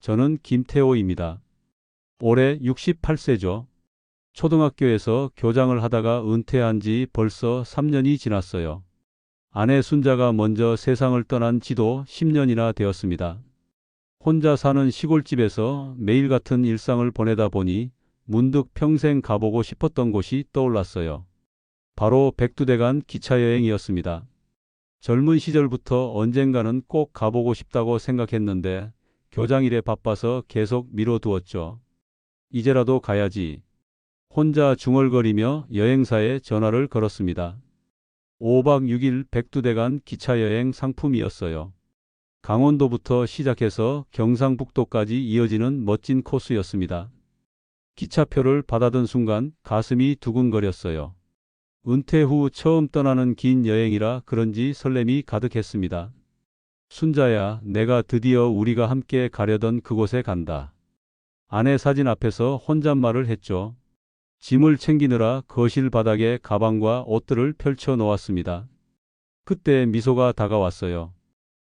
저는 김태호입니다. 올해 68세죠. 초등학교에서 교장을 하다가 은퇴한 지 벌써 3년이 지났어요. 아내 순자가 먼저 세상을 떠난 지도 10년이나 되었습니다. 혼자 사는 시골집에서 매일 같은 일상을 보내다 보니 문득 평생 가보고 싶었던 곳이 떠올랐어요. 바로 백두대간 기차여행이었습니다. 젊은 시절부터 언젠가는 꼭 가보고 싶다고 생각했는데 교장일에 바빠서 계속 미뤄두었죠. 이제라도 가야지. 혼자 중얼거리며 여행사에 전화를 걸었습니다. 5박 6일 백두대간 기차여행 상품이었어요. 강원도부터 시작해서 경상북도까지 이어지는 멋진 코스였습니다. 기차표를 받아든 순간 가슴이 두근거렸어요. 은퇴 후 처음 떠나는 긴 여행이라 그런지 설렘이 가득했습니다. 순자야, 내가 드디어 우리가 함께 가려던 그곳에 간다. 아내 사진 앞에서 혼잣말을 했죠. 짐을 챙기느라 거실 바닥에 가방과 옷들을 펼쳐 놓았습니다. 그때 미소가 다가왔어요.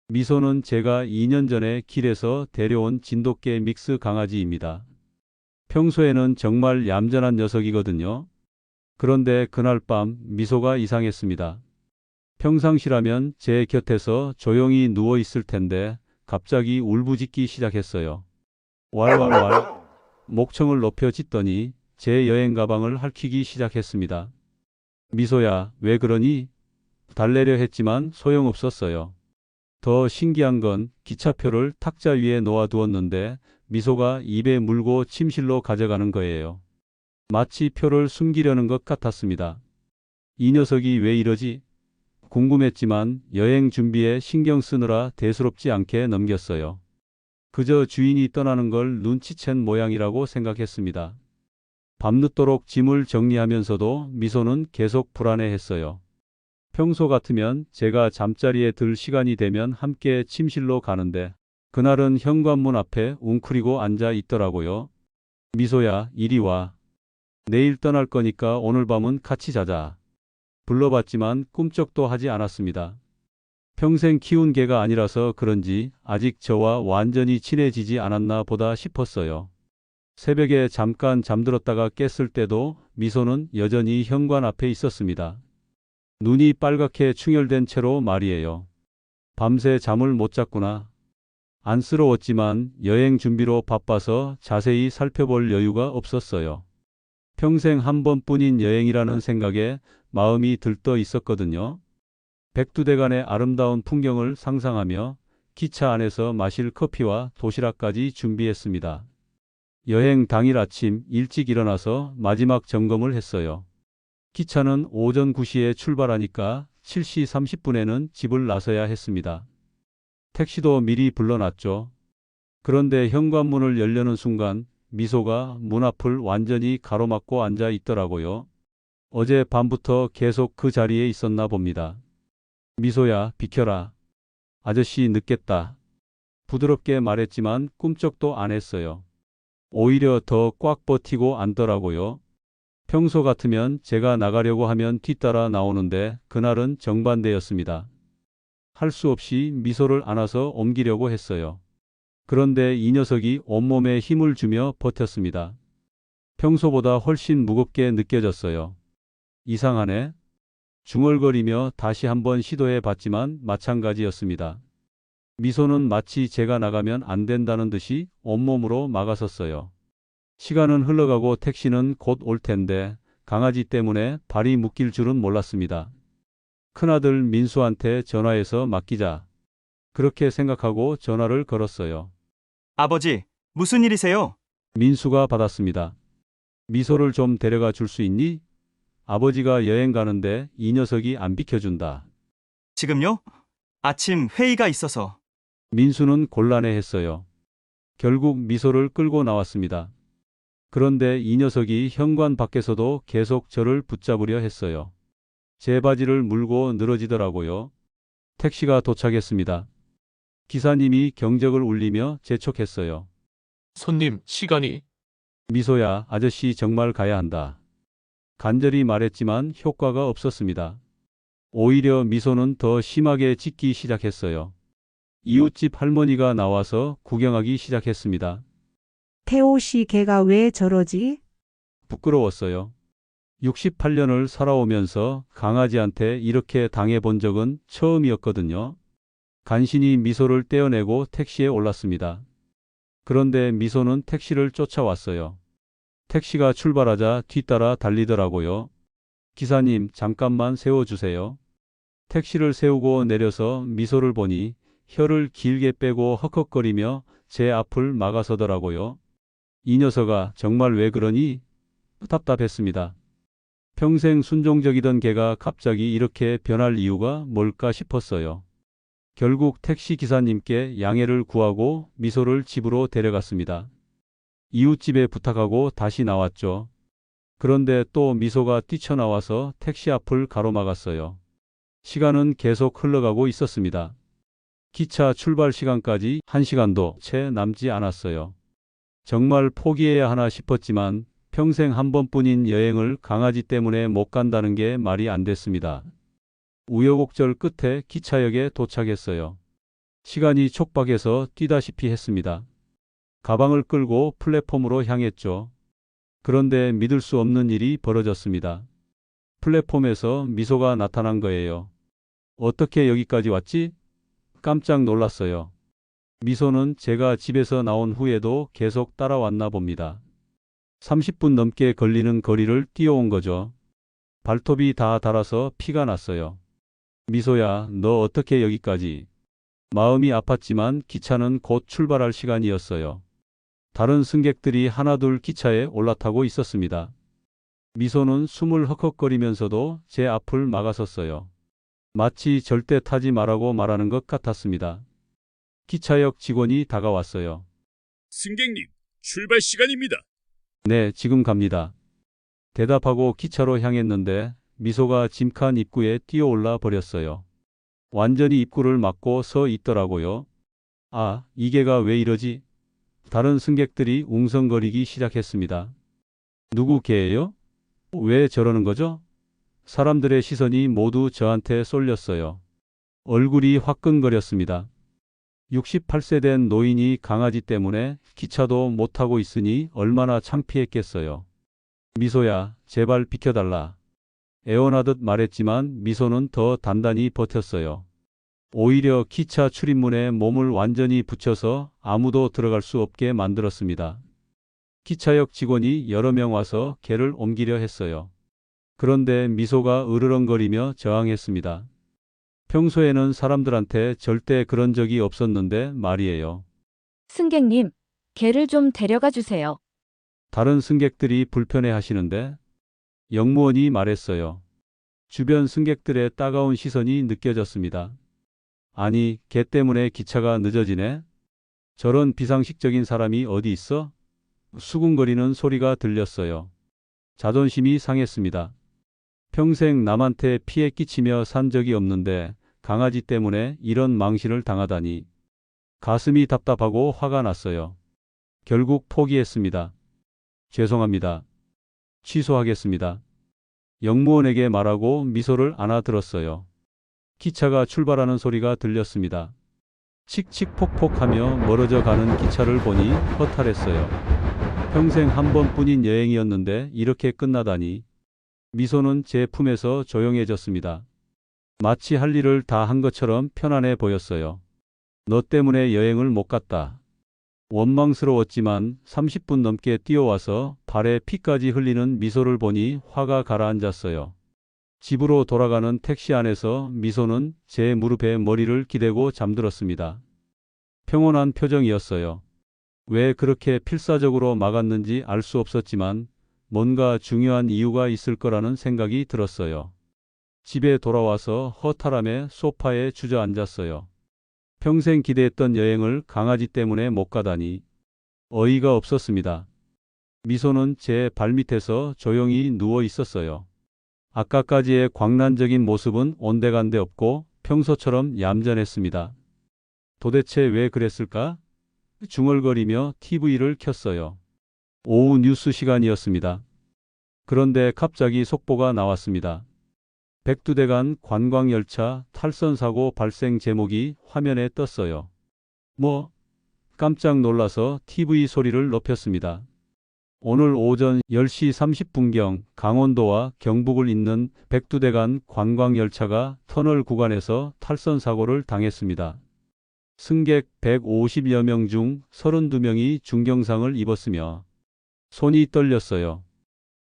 미소는 제가 2년 전에 길에서 데려온 진돗개 믹스 강아지입니다. 평소에는 정말 얌전한 녀석이거든요. 그런데 그날 밤 미소가 이상했습니다. 평상시라면 제 곁에서 조용히 누워 있을 텐데 갑자기 울부짖기 시작했어요. 왈왈왈. 목청을 높여 짖더니 제 여행 가방을 핥히기 시작했습니다. 미소야, 왜 그러니? 달래려 했지만 소용없었어요. 더 신기한 건 기차표를 탁자 위에 놓아두었는데 미소가 입에 물고 침실로 가져가는 거예요. 마치 표를 숨기려는 것 같았습니다. 이 녀석이 왜 이러지? 궁금했지만 여행 준비에 신경 쓰느라 대수롭지 않게 넘겼어요. 그저 주인이 떠나는 걸 눈치챈 모양이라고 생각했습니다. 밤늦도록 짐을 정리하면서도 미소는 계속 불안해했어요. 평소 같으면 제가 잠자리에 들 시간이 되면 함께 침실로 가는데 그날은 현관문 앞에 웅크리고 앉아 있더라고요. 미소야, 이리 와. 내일 떠날 거니까 오늘 밤은 같이 자자. 불러봤지만 꿈쩍도 하지 않았습니다. 평생 키운 개가 아니라서 그런지 아직 저와 완전히 친해지지 않았나 보다 싶었어요. 새벽에 잠깐 잠들었다가 깼을 때도 미소는 여전히 현관 앞에 있었습니다. 눈이 빨갛게 충혈된 채로 말이에요. 밤새 잠을 못 잤구나. 안쓰러웠지만 여행 준비로 바빠서 자세히 살펴볼 여유가 없었어요. 평생 한 번뿐인 여행이라는 생각에 마음이 들떠 있었거든요. 백두대간의 아름다운 풍경을 상상하며 기차 안에서 마실 커피와 도시락까지 준비했습니다. 여행 당일 아침 일찍 일어나서 마지막 점검을 했어요. 기차는 오전 9시에 출발하니까 7시 30분에는 집을 나서야 했습니다. 택시도 미리 불러놨죠. 그런데 현관문을 열려는 순간 미소가 문 앞을 완전히 가로막고 앉아 있더라고요. 어제 밤부터 계속 그 자리에 있었나 봅니다. 미소야, 비켜라. 아저씨 늦겠다. 부드럽게 말했지만 꿈쩍도 안 했어요. 오히려 더 꽉 버티고 앉더라고요. 평소 같으면 제가 나가려고 하면 뒤따라 나오는데 그날은 정반대였습니다. 할 수 없이 미소를 안아서 옮기려고 했어요. 그런데 이 녀석이 온몸에 힘을 주며 버텼습니다. 평소보다 훨씬 무겁게 느껴졌어요. 이상하네. 중얼거리며 다시 한번 시도해 봤지만 마찬가지였습니다. 미소는 마치 제가 나가면 안 된다는 듯이 온몸으로 막아섰어요. 시간은 흘러가고 택시는 곧 올 텐데 강아지 때문에 발이 묶일 줄은 몰랐습니다. 큰아들 민수한테 전화해서 맡기자. 그렇게 생각하고 전화를 걸었어요. 아버지, 무슨 일이세요? 민수가 받았습니다. 미소를 좀 데려가 줄 수 있니? 아버지가 여행 가는데 이 녀석이 안 비켜준다. 지금요? 아침 회의가 있어서. 민수는 곤란해했어요. 결국 미소를 끌고 나왔습니다. 그런데 이 녀석이 현관 밖에서도 계속 저를 붙잡으려 했어요. 제 바지를 물고 늘어지더라고요. 택시가 도착했습니다. 기사님이 경적을 울리며 재촉했어요. 손님, 시간이. 미소야, 아저씨 정말 가야 한다. 간절히 말했지만 효과가 없었습니다. 오히려 미소는 더 심하게 짖기 시작했어요. 이웃집 할머니가 나와서 구경하기 시작했습니다. 태호 씨 걔가 왜 저러지? 부끄러웠어요. 68년을 살아오면서 강아지한테 이렇게 당해본 적은 처음이었거든요. 간신히 미소를 떼어내고 택시에 올랐습니다. 그런데 미소는 택시를 쫓아왔어요. 택시가 출발하자 뒤따라 달리더라고요. 기사님, 잠깐만 세워주세요. 택시를 세우고 내려서 미소를 보니 혀를 길게 빼고 헉헉거리며 제 앞을 막아서더라고요. 이 녀석아, 정말 왜 그러니? 답답했습니다. 평생 순종적이던 걔가 갑자기 이렇게 변할 이유가 뭘까 싶었어요. 결국 택시 기사님께 양해를 구하고 미소를 집으로 데려갔습니다. 이웃집에 부탁하고 다시 나왔죠. 그런데 또 미소가 뛰쳐나와서 택시 앞을 가로막았어요. 시간은 계속 흘러가고 있었습니다. 기차 출발 시간까지 1시간도 채 남지 않았어요. 정말 포기해야 하나 싶었지만 평생 한 번뿐인 여행을 강아지 때문에 못 간다는 게 말이 안 됐습니다. 우여곡절 끝에 기차역에 도착했어요. 시간이 촉박해서 뛰다시피 했습니다. 가방을 끌고 플랫폼으로 향했죠. 그런데 믿을 수 없는 일이 벌어졌습니다. 플랫폼에서 미소가 나타난 거예요. 어떻게 여기까지 왔지? 깜짝 놀랐어요. 미소는 제가 집에서 나온 후에도 계속 따라왔나 봅니다. 30분 넘게 걸리는 거리를 뛰어온 거죠. 발톱이 다 닳아서 피가 났어요. 미소야, 너 어떻게 여기까지? 마음이 아팠지만 기차는 곧 출발할 시간이었어요. 다른 승객들이 하나둘 기차에 올라타고 있었습니다. 미소는 숨을 헉헉거리면서도 제 앞을 막아섰어요. 마치 절대 타지 말라고 말하는 것 같았습니다. 기차역 직원이 다가왔어요. 승객님, 출발 시간입니다. 네, 지금 갑니다. 대답하고 기차로 향했는데 미소가 짐칸 입구에 뛰어올라 버렸어요. 완전히 입구를 막고 서 있더라고요. 아, 이 개가 왜 이러지? 다른 승객들이 웅성거리기 시작했습니다. 누구 개예요? 왜 저러는 거죠? 사람들의 시선이 모두 저한테 쏠렸어요. 얼굴이 화끈거렸습니다. 68세 된 노인이 강아지 때문에 기차도 못 타고 있으니 얼마나 창피했겠어요. 미소야, 제발 비켜달라. 애원하듯 말했지만 미소는 더 단단히 버텼어요. 오히려 기차 출입문에 몸을 완전히 붙여서 아무도 들어갈 수 없게 만들었습니다. 기차역 직원이 여러 명 와서 개를 옮기려 했어요. 그런데 미소가 으르렁거리며 저항했습니다. 평소에는 사람들한테 절대 그런 적이 없었는데 말이에요. 승객님, 개를 좀 데려가 주세요. 다른 승객들이 불편해 하시는데 영무원이 말했어요. 주변 승객들의 따가운 시선이 느껴졌습니다. 아니, 개 때문에 기차가 늦어지네? 저런 비상식적인 사람이 어디 있어? 수군거리는 소리가 들렸어요. 자존심이 상했습니다. 평생 남한테 피해 끼치며 산 적이 없는데 강아지 때문에 이런 망신을 당하다니. 가슴이 답답하고 화가 났어요. 결국 포기했습니다. 죄송합니다. 취소하겠습니다. 영무원에게 말하고 미소를 안아들었어요. 기차가 출발하는 소리가 들렸습니다. 칙칙폭폭하며 멀어져 가는 기차를 보니 허탈했어요. 평생 한 번뿐인 여행이었는데 이렇게 끝나다니. 미소는 제 품에서 조용해졌습니다. 마치 할 일을 다 한 것처럼 편안해 보였어요. 너 때문에 여행을 못 갔다. 원망스러웠지만 30분 넘게 뛰어와서 발에 피까지 흘리는 미소를 보니 화가 가라앉았어요. 집으로 돌아가는 택시 안에서 미소는 제 무릎에 머리를 기대고 잠들었습니다. 평온한 표정이었어요. 왜 그렇게 필사적으로 막았는지 알 수 없었지만 뭔가 중요한 이유가 있을 거라는 생각이 들었어요. 집에 돌아와서 허탈함에 소파에 주저앉았어요. 평생 기대했던 여행을 강아지 때문에 못 가다니 어이가 없었습니다. 미소는 제 발밑에서 조용히 누워 있었어요. 아까까지의 광란적인 모습은 온데간데 없고 평소처럼 얌전했습니다. 도대체 왜 그랬을까? 중얼거리며 TV를 켰어요. 오후 뉴스 시간이었습니다. 그런데 갑자기 속보가 나왔습니다. 백두대간 관광열차 탈선사고 발생 제목이 화면에 떴어요. 뭐? 깜짝 놀라서 TV 소리를 높였습니다. 오늘 오전 10시 30분경 강원도와 경북을 잇는 백두대간 관광열차가 터널 구간에서 탈선 사고를 당했습니다. 승객 150여 명 중 32명이 중경상을 입었으며 손이 떨렸어요.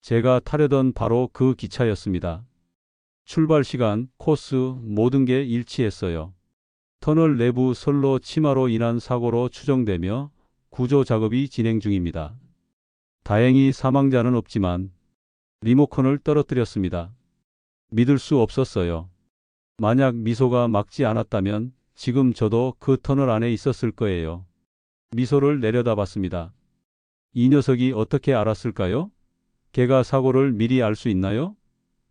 제가 타려던 바로 그 기차였습니다. 출발 시간, 코스, 모든 게 일치했어요. 터널 내부 선로 침하로 인한 사고로 추정되며 구조 작업이 진행 중입니다. 다행히 사망자는 없지만 리모컨을 떨어뜨렸습니다. 믿을 수 없었어요. 만약 미소가 막지 않았다면 지금 저도 그 터널 안에 있었을 거예요. 미소를 내려다봤습니다. 이 녀석이 어떻게 알았을까요? 걔가 사고를 미리 알 수 있나요?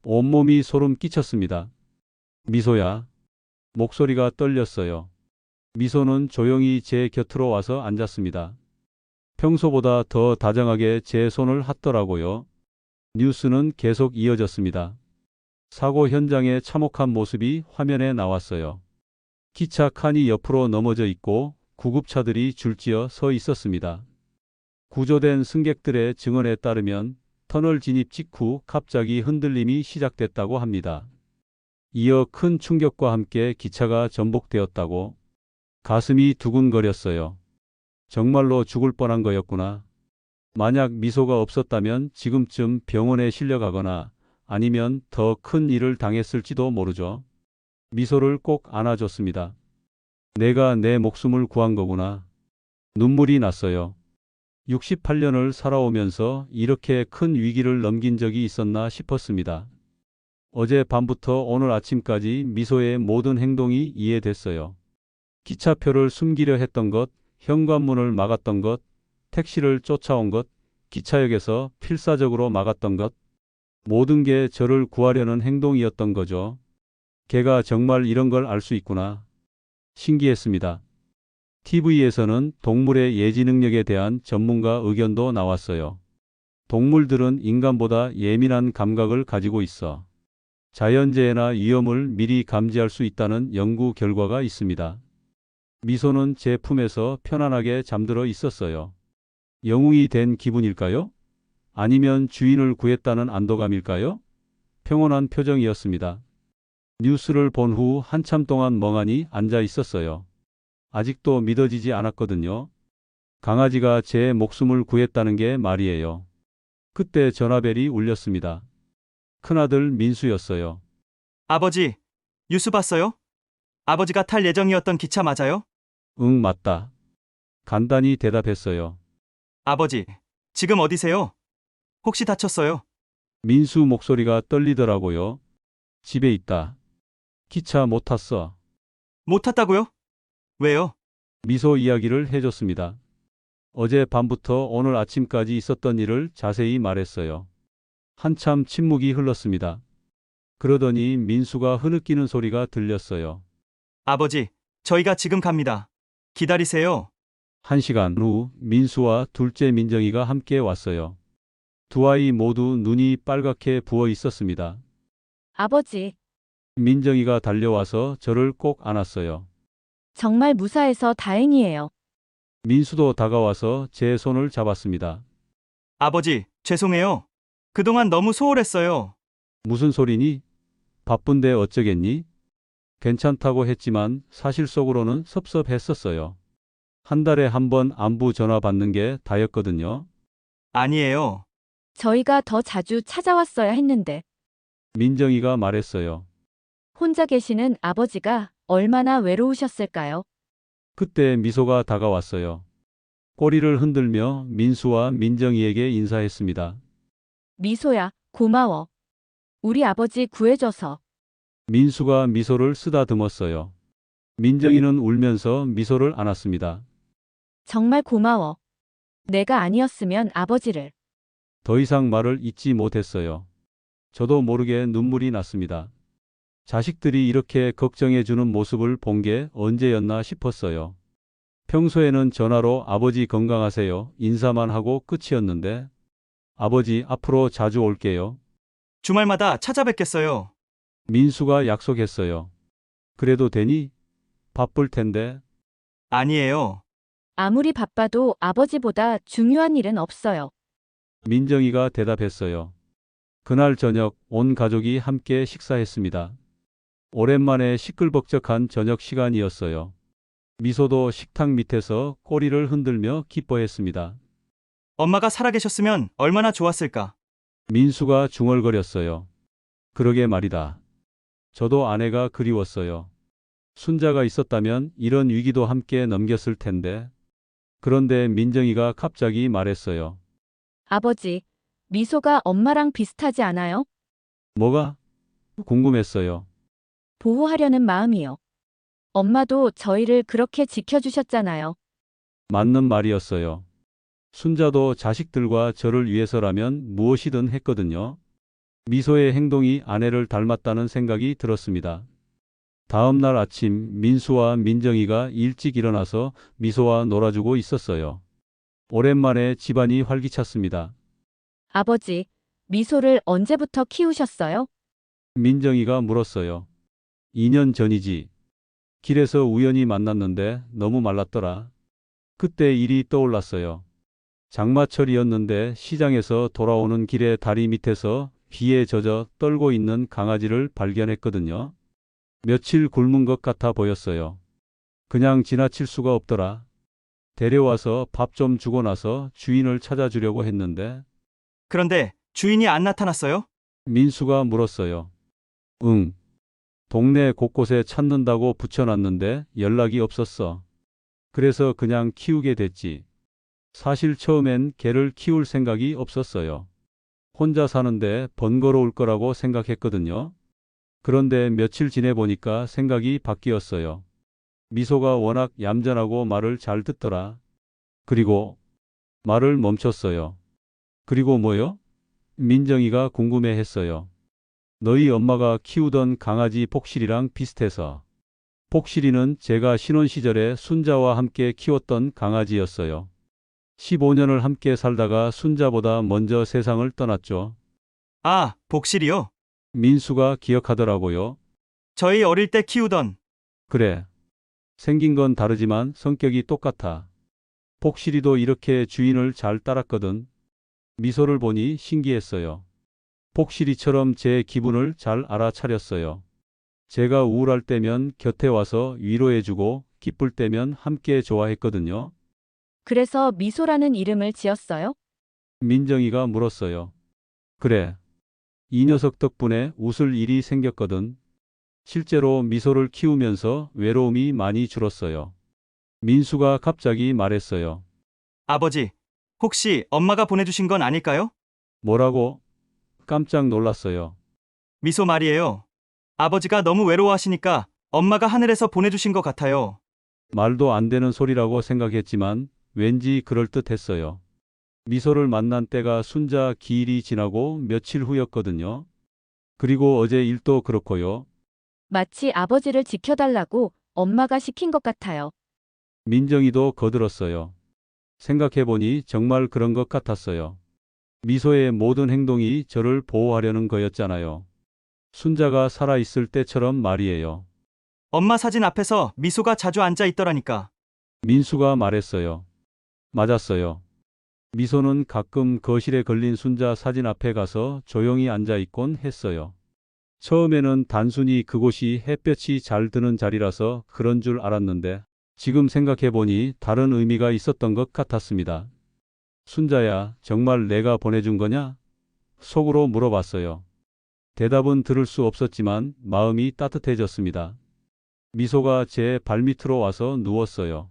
온몸이 소름 끼쳤습니다. 미소야. 목소리가 떨렸어요. 미소는 조용히 제 곁으로 와서 앉았습니다. 평소보다 더 다정하게 제 손을 핫더라고요. 뉴스는 계속 이어졌습니다. 사고 현장의 참혹한 모습이 화면에 나왔어요. 기차 칸이 옆으로 넘어져 있고 구급차들이 줄지어 서 있었습니다. 구조된 승객들의 증언에 따르면 터널 진입 직후 갑자기 흔들림이 시작됐다고 합니다. 이어 큰 충격과 함께 기차가 전복되었다고. 가슴이 두근거렸어요. 정말로 죽을 뻔한 거였구나. 만약 미소가 없었다면 지금쯤 병원에 실려가거나 아니면 더 큰 일을 당했을지도 모르죠. 미소를 꼭 안아줬습니다. 내가 내 목숨을 구한 거구나. 눈물이 났어요. 68년을 살아오면서 이렇게 큰 위기를 넘긴 적이 있었나 싶었습니다. 어제 밤부터 오늘 아침까지 미소의 모든 행동이 이해됐어요. 기차표를 숨기려 했던 것, 현관문을 막았던 것, 택시를 쫓아온 것, 기차역에서 필사적으로 막았던 것, 모든 게 저를 구하려는 행동이었던 거죠. 걔가 정말 이런 걸 알 수 있구나. 신기했습니다. TV에서는 동물의 예지 능력에 대한 전문가 의견도 나왔어요. 동물들은 인간보다 예민한 감각을 가지고 있어 자연재해나 위험을 미리 감지할 수 있다는 연구 결과가 있습니다. 미소는 제 품에서 편안하게 잠들어 있었어요. 영웅이 된 기분일까요? 아니면 주인을 구했다는 안도감일까요? 평온한 표정이었습니다. 뉴스를 본 후 한참 동안 멍하니 앉아 있었어요. 아직도 믿어지지 않았거든요. 강아지가 제 목숨을 구했다는 게 말이에요. 그때 전화벨이 울렸습니다. 큰아들 민수였어요. 아버지, 뉴스 봤어요? 아버지가 탈 예정이었던 기차 맞아요? 응, 맞다. 간단히 대답했어요. 아버지, 지금 어디세요? 혹시 다쳤어요? 민수 목소리가 떨리더라고요. 집에 있다. 기차 못 탔어. 못 탔다고요? 왜요? 미소 이야기를 해줬습니다. 어제 밤부터 오늘 아침까지 있었던 일을 자세히 말했어요. 한참 침묵이 흘렀습니다. 그러더니 민수가 흐느끼는 소리가 들렸어요. 아버지, 저희가 지금 갑니다. 기다리세요. 1시간 후 민수와 둘째 민정이가 함께 왔어요. 두 아이 모두 눈이 빨갛게 부어 있었습니다. 아버지, 민정이가 달려와서 저를 꼭 안았어요. 정말 무사해서 다행이에요. 민수도 다가와서 제 손을 잡았습니다. 아버지, 죄송해요. 그동안 너무 소홀했어요. 무슨 소리니? 바쁜데 어쩌겠니? 괜찮다고 했지만 사실 속으로는 섭섭했었어요. 한 달에 한 번 안부 전화 받는 게 다였거든요. 아니에요. 저희가 더 자주 찾아왔어야 했는데, 민정이가 말했어요. 혼자 계시는 아버지가 얼마나 외로우셨을까요? 그때 미소가 다가왔어요. 꼬리를 흔들며 민수와 민정이에게 인사했습니다. 미소야, 고마워. 우리 아버지 구해줘서. 민수가 미소를 쓰다듬었어요. 민정이는 울면서 미소를 안았습니다. 정말 고마워. 내가 아니었으면 아버지를. 더 이상 말을 잇지 못했어요. 저도 모르게 눈물이 났습니다. 자식들이 이렇게 걱정해주는 모습을 본 게 언제였나 싶었어요. 평소에는 전화로 아버지 건강하세요 인사만 하고 끝이었는데 아버지 앞으로 자주 올게요. 주말마다 찾아뵙겠어요. 민수가 약속했어요. 그래도 되니? 바쁠 텐데. 아니에요. 아무리 바빠도 아버지보다 중요한 일은 없어요. 민정이가 대답했어요. 그날 저녁 온 가족이 함께 식사했습니다. 오랜만에 시끌벅적한 저녁 시간이었어요. 미소도 식탁 밑에서 꼬리를 흔들며 기뻐했습니다. 엄마가 살아계셨으면 얼마나 좋았을까. 민수가 중얼거렸어요. 그러게 말이다. 저도 아내가 그리웠어요. 순자가 있었다면 이런 위기도 함께 넘겼을 텐데. 그런데 민정이가 갑자기 말했어요. 아버지, 미소가 엄마랑 비슷하지 않아요? 뭐가? 궁금했어요. 보호하려는 마음이요. 엄마도 저희를 그렇게 지켜주셨잖아요. 맞는 말이었어요. 순자도 자식들과 저를 위해서라면 무엇이든 했거든요. 미소의 행동이 아내를 닮았다는 생각이 들었습니다. 다음 날 아침 민수와 민정이가 일찍 일어나서 미소와 놀아주고 있었어요. 오랜만에 집안이 활기찼습니다. 아버지, 미소를 언제부터 키우셨어요? 민정이가 물었어요. 2년 전이지. 길에서 우연히 만났는데 너무 말랐더라. 그때 일이 떠올랐어요. 장마철이었는데 시장에서 돌아오는 길에 다리 밑에서 비에 젖어 떨고 있는 강아지를 발견했거든요. 며칠 굶은 것 같아 보였어요. 그냥 지나칠 수가 없더라. 데려와서 밥 좀 주고 나서 주인을 찾아주려고 했는데 그런데 주인이 안 나타났어요? 민수가 물었어요. 응. 동네 곳곳에 찾는다고 붙여놨는데 연락이 없었어. 그래서 그냥 키우게 됐지. 사실 처음엔 개를 키울 생각이 없었어요. 혼자 사는데 번거로울 거라고 생각했거든요. 그런데 며칠 지내보니까 생각이 바뀌었어요. 미소가 워낙 얌전하고 말을 잘 듣더라. 그리고 말을 멈췄어요. 그리고 뭐요? 민정이가 궁금해했어요. 너희 엄마가 키우던 강아지 폭실이랑 비슷해서. 폭실이는 제가 신혼 시절에 순자와 함께 키웠던 강아지였어요. 15년을 함께 살다가 순자보다 먼저 세상을 떠났죠. 아, 복실이요? 민수가 기억하더라고요. 저희 어릴 때 키우던. 그래. 생긴 건 다르지만 성격이 똑같아. 폭실이도 이렇게 주인을 잘 따랐거든. 미소를 보니 신기했어요. 폭실이처럼 제 기분을 잘 알아차렸어요. 제가 우울할 때면 곁에 와서 위로해주고 기쁠 때면 함께 좋아했거든요. 그래서 미소라는 이름을 지었어요? 민정이가 물었어요. 그래. 이 녀석 덕분에 웃을 일이 생겼거든. 실제로 미소를 키우면서 외로움이 많이 줄었어요. 민수가 갑자기 말했어요. 아버지, 혹시 엄마가 보내주신 건 아닐까요? 뭐라고? 깜짝 놀랐어요. 미소 말이에요. 아버지가 너무 외로워하시니까 엄마가 하늘에서 보내주신 것 같아요. 말도 안 되는 소리라고 생각했지만 왠지 그럴듯했어요. 미소를 만난 때가 순자 기일이 지나고 며칠 후였거든요. 그리고 어제 일도 그렇고요. 마치 아버지를 지켜달라고 엄마가 시킨 것 같아요. 민정이도 거들었어요. 생각해보니 정말 그런 것 같았어요. 미소의 모든 행동이 저를 보호하려는 거였잖아요. 순자가 살아있을 때처럼 말이에요. 엄마 사진 앞에서 미소가 자주 앉아 있더라니까. 민수가 말했어요. 맞았어요. 미소는 가끔 거실에 걸린 순자 사진 앞에 가서 조용히 앉아 있곤 했어요. 처음에는 단순히 그곳이 햇볕이 잘 드는 자리라서 그런 줄 알았는데 지금 생각해보니 다른 의미가 있었던 것 같았습니다. 순자야, 정말 내가 보내준 거냐? 속으로 물어봤어요. 대답은 들을 수 없었지만 마음이 따뜻해졌습니다. 미소가 제 발밑으로 와서 누웠어요.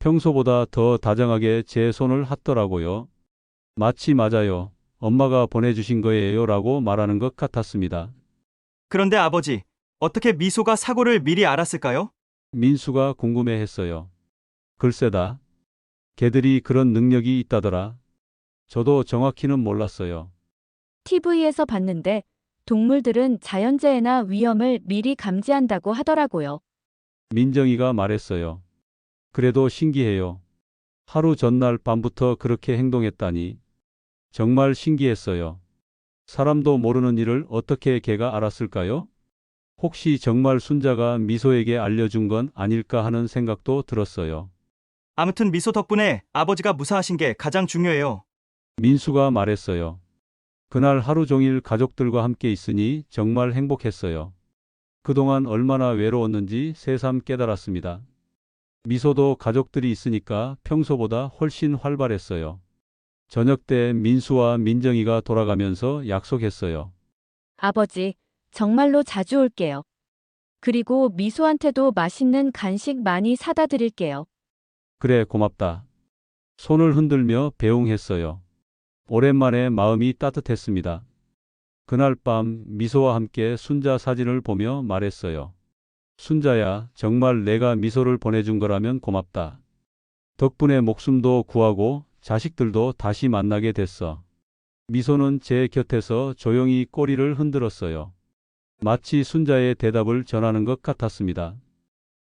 평소보다 더 다정하게 제 손을 핫더라고요. 마치 맞아요. 엄마가 보내주신 거예요 라고 말하는 것 같았습니다. 그런데 아버지, 어떻게 미소가 사고를 미리 알았을까요? 민수가 궁금해했어요. 글쎄다. 개들이 그런 능력이 있다더라. 저도 정확히는 몰랐어요. TV에서 봤는데 동물들은 자연재해나 위험을 미리 감지한다고 하더라고요. 민정이가 말했어요. 그래도 신기해요. 하루 전날 밤부터 그렇게 행동했다니. 정말 신기했어요. 사람도 모르는 일을 어떻게 개가 알았을까요? 혹시 정말 순자가 미소에게 알려준 건 아닐까 하는 생각도 들었어요. 아무튼 미소 덕분에 아버지가 무사하신 게 가장 중요해요. 민수가 말했어요. 그날 하루 종일 가족들과 함께 있으니 정말 행복했어요. 그동안 얼마나 외로웠는지 새삼 깨달았습니다. 미소도 가족들이 있으니까 평소보다 훨씬 활발했어요. 저녁 때 민수와 민정이가 돌아가면서 약속했어요. 아버지, 정말로 자주 올게요. 그리고 미소한테도 맛있는 간식 많이 사다 드릴게요. 그래, 고맙다. 손을 흔들며 배웅했어요. 오랜만에 마음이 따뜻했습니다. 그날 밤 미소와 함께 순자 사진을 보며 말했어요. 순자야, 정말 내가 미소를 보내준 거라면 고맙다. 덕분에 목숨도 구하고 자식들도 다시 만나게 됐어. 미소는 제 곁에서 조용히 꼬리를 흔들었어요. 마치 순자의 대답을 전하는 것 같았습니다.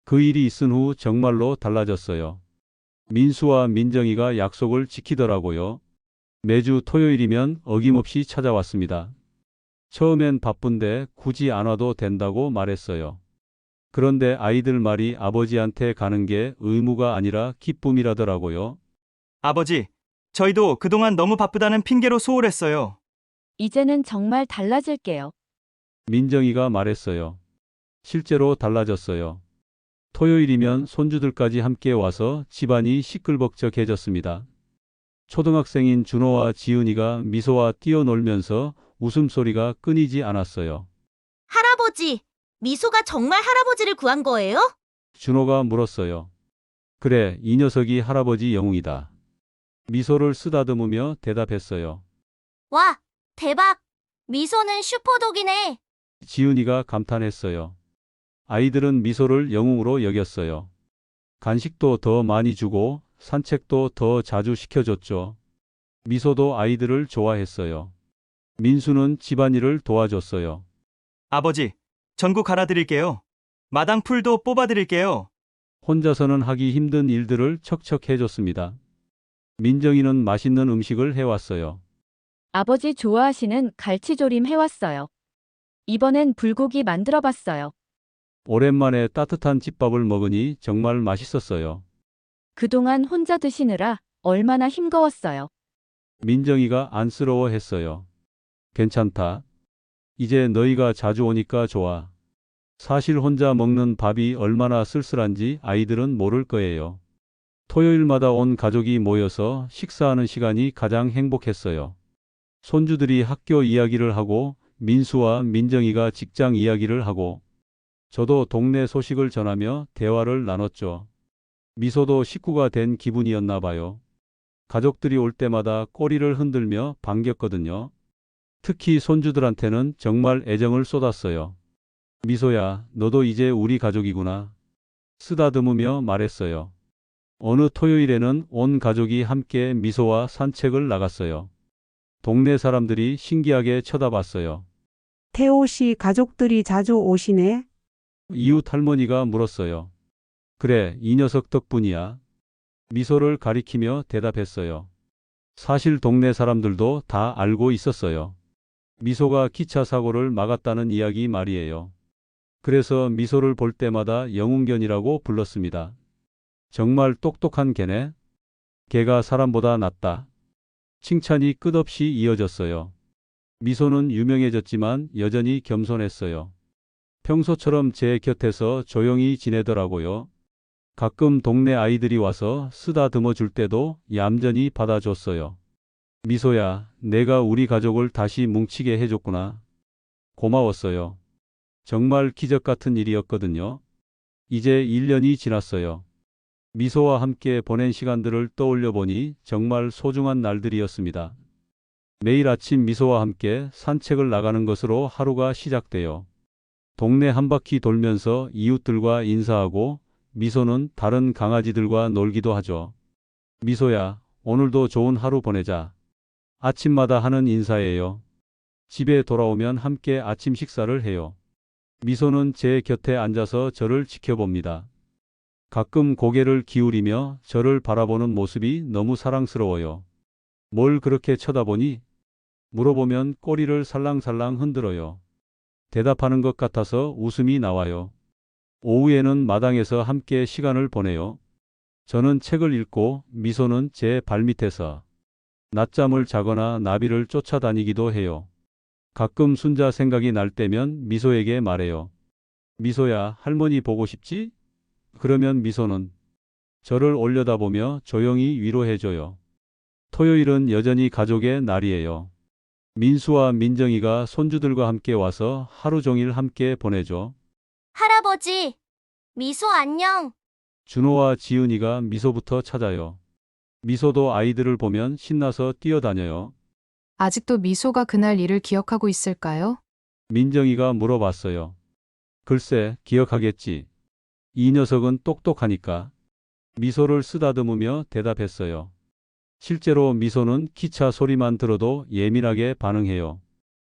그 일이 있은 후 정말로 달라졌어요. 민수와 민정이가 약속을 지키더라고요. 매주 토요일이면 어김없이 찾아왔습니다. 처음엔 바쁜데 굳이 안 와도 된다고 말했어요. 그런데 아이들 말이 아버지한테 가는 게 의무가 아니라 기쁨이라더라고요. 아버지, 저희도 그동안 너무 바쁘다는 핑계로 소홀했어요. 이제는 정말 달라질게요. 민정이가 말했어요. 실제로 달라졌어요. 토요일이면 손주들까지 함께 와서 집안이 시끌벅적해졌습니다. 초등학생인 준호와 지은이가 미소와 뛰어놀면서 웃음소리가 끊이지 않았어요. 할아버지, 미소가 정말 할아버지를 구한 거예요? 준호가 물었어요. 그래, 이 녀석이 할아버지 영웅이다. 미소를 쓰다듬으며 대답했어요. 와, 대박! 미소는 슈퍼독이네. 지은이가 감탄했어요. 아이들은 미소를 영웅으로 여겼어요. 간식도 더 많이 주고 산책도 더 자주 시켜줬죠. 미소도 아이들을 좋아했어요. 민수는 집안일을 도와줬어요. 아버지, 전구 갈아드릴게요. 마당 풀도 뽑아드릴게요. 혼자서는 하기 힘든 일들을 척척 해줬습니다. 민정이는 맛있는 음식을 해왔어요. 아버지 좋아하시는 갈치조림 해왔어요. 이번엔 불고기 만들어 봤어요. 오랜만에 따뜻한 집밥을 먹으니 정말 맛있었어요. 그동안 혼자 드시느라 얼마나 힘겨웠어요. 민정이가 안쓰러워했어요. 괜찮다. 이제 너희가 자주 오니까 좋아. 사실 혼자 먹는 밥이 얼마나 쓸쓸한지 아이들은 모를 거예요. 토요일마다 온 가족이 모여서 식사하는 시간이 가장 행복했어요. 손주들이 학교 이야기를 하고 민수와 민정이가 직장 이야기를 하고 저도 동네 소식을 전하며 대화를 나눴죠. 미소도 식구가 된 기분이었나 봐요. 가족들이 올 때마다 꼬리를 흔들며 반겼거든요. 특히 손주들한테는 정말 애정을 쏟았어요. 미소야, 너도 이제 우리 가족이구나. 쓰다듬으며 말했어요. 어느 토요일에는 온 가족이 함께 미소와 산책을 나갔어요. 동네 사람들이 신기하게 쳐다봤어요. 태호 씨 가족들이 자주 오시네. 이웃 할머니가 물었어요. 그래, 이 녀석 덕분이야. 미소를 가리키며 대답했어요. 사실 동네 사람들도 다 알고 있었어요. 미소가 기차 사고를 막았다는 이야기 말이에요. 그래서 미소를 볼 때마다 영웅견이라고 불렀습니다. 정말 똑똑한 개네. 개가 사람보다 낫다. 칭찬이 끝없이 이어졌어요. 미소는 유명해졌지만 여전히 겸손했어요. 평소처럼 제 곁에서 조용히 지내더라고요. 가끔 동네 아이들이 와서 쓰다듬어 줄 때도 얌전히 받아줬어요. 미소야, 내가 우리 가족을 다시 뭉치게 해줬구나. 고마웠어요. 정말 기적 같은 일이었거든요. 이제 1년이 지났어요. 미소와 함께 보낸 시간들을 떠올려 보니 정말 소중한 날들이었습니다. 매일 아침 미소와 함께 산책을 나가는 것으로 하루가 시작돼요. 동네 한 바퀴 돌면서 이웃들과 인사하고 미소는 다른 강아지들과 놀기도 하죠. 미소야, 오늘도 좋은 하루 보내자. 아침마다 하는 인사예요. 집에 돌아오면 함께 아침 식사를 해요. 미소는 제 곁에 앉아서 저를 지켜봅니다. 가끔 고개를 기울이며 저를 바라보는 모습이 너무 사랑스러워요. 뭘 그렇게 쳐다보니? 물어보면 꼬리를 살랑살랑 흔들어요. 대답하는 것 같아서 웃음이 나와요. 오후에는 마당에서 함께 시간을 보내요. 저는 책을 읽고 미소는 제 발밑에서 낮잠을 자거나 나비를 쫓아다니기도 해요. 가끔 순자 생각이 날 때면 미소에게 말해요. 미소야, 할머니 보고 싶지? 그러면 미소는 저를 올려다보며 조용히 위로해줘요. 토요일은 여전히 가족의 날이에요. 민수와 민정이가 손주들과 함께 와서 하루 종일 함께 보내죠. 할아버지, 미소 안녕. 준호와 지은이가 미소부터 찾아요. 미소도 아이들을 보면 신나서 뛰어다녀요. 아직도 미소가 그날 일을 기억하고 있을까요? 민정이가 물어봤어요. 글쎄, 기억하겠지. 이 녀석은 똑똑하니까. 미소를 쓰다듬으며 대답했어요. 실제로 미소는 기차 소리만 들어도 예민하게 반응해요.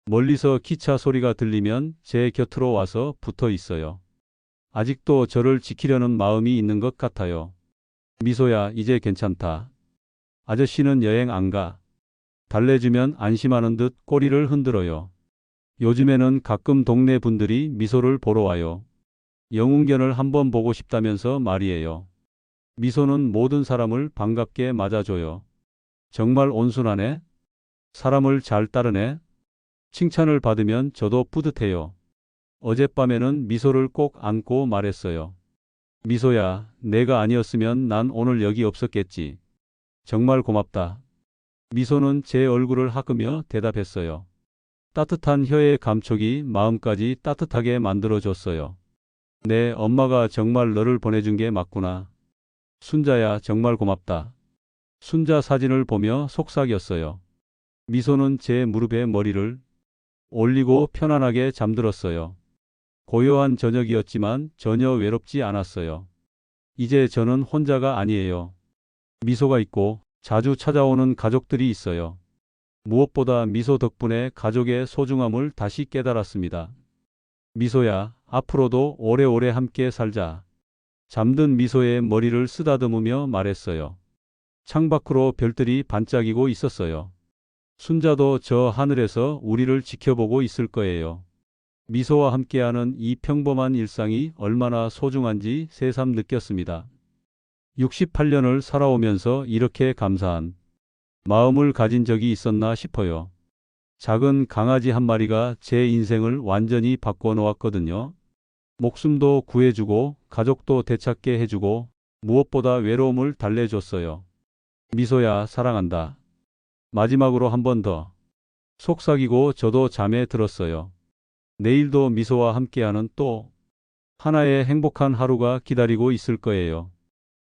멀리서 기차 소리가 들리면 제 곁으로 와서 붙어 있어요. 아직도 저를 지키려는 마음이 있는 것 같아요. 미소야, 이제 괜찮다. 아저씨는 여행 안 가. 달래주면 안심하는 듯 꼬리를 흔들어요. 요즘에는 가끔 동네 분들이 미소를 보러 와요. 영웅견을 한번 보고 싶다면서 말이에요. 미소는 모든 사람을 반갑게 맞아줘요. 정말 온순하네. 사람을 잘 따르네. 칭찬을 받으면 저도 뿌듯해요. 어젯밤에는 미소를 꼭 안고 말했어요. 미소야, 내가 아니었으면 난 오늘 여기 없었겠지. 정말 고맙다. 미소는 제 얼굴을 하그며 대답했어요. 따뜻한 혀의 감촉이 마음까지 따뜻하게 만들어줬어요. 내 엄마가 정말 너를 보내준 게 맞구나. 순자야, 정말 고맙다. 순자 사진을 보며 속삭였어요. 미소는 제 무릎에 머리를 올리고 편안하게 잠들었어요. 고요한 저녁이었지만 전혀 외롭지 않았어요. 이제 저는 혼자가 아니에요. 미소가 있고 자주 찾아오는 가족들이 있어요. 무엇보다 미소 덕분에 가족의 소중함을 다시 깨달았습니다. 미소야, 앞으로도 오래오래 함께 살자. 잠든 미소의 머리를 쓰다듬으며 말했어요. 창밖으로 별들이 반짝이고 있었어요. 순자도 저 하늘에서 우리를 지켜보고 있을 거예요. 미소와 함께하는 이 평범한 일상이 얼마나 소중한지 새삼 느꼈습니다. 68년을 살아오면서 이렇게 감사한 마음을 가진 적이 있었나 싶어요. 작은 강아지 한 마리가 제 인생을 완전히 바꿔놓았거든요. 목숨도 구해주고 가족도 되찾게 해주고 무엇보다 외로움을 달래줬어요. 미소야, 사랑한다. 마지막으로 한 번 더. 속삭이고 저도 잠에 들었어요. 내일도 미소와 함께하는 또 하나의 행복한 하루가 기다리고 있을 거예요.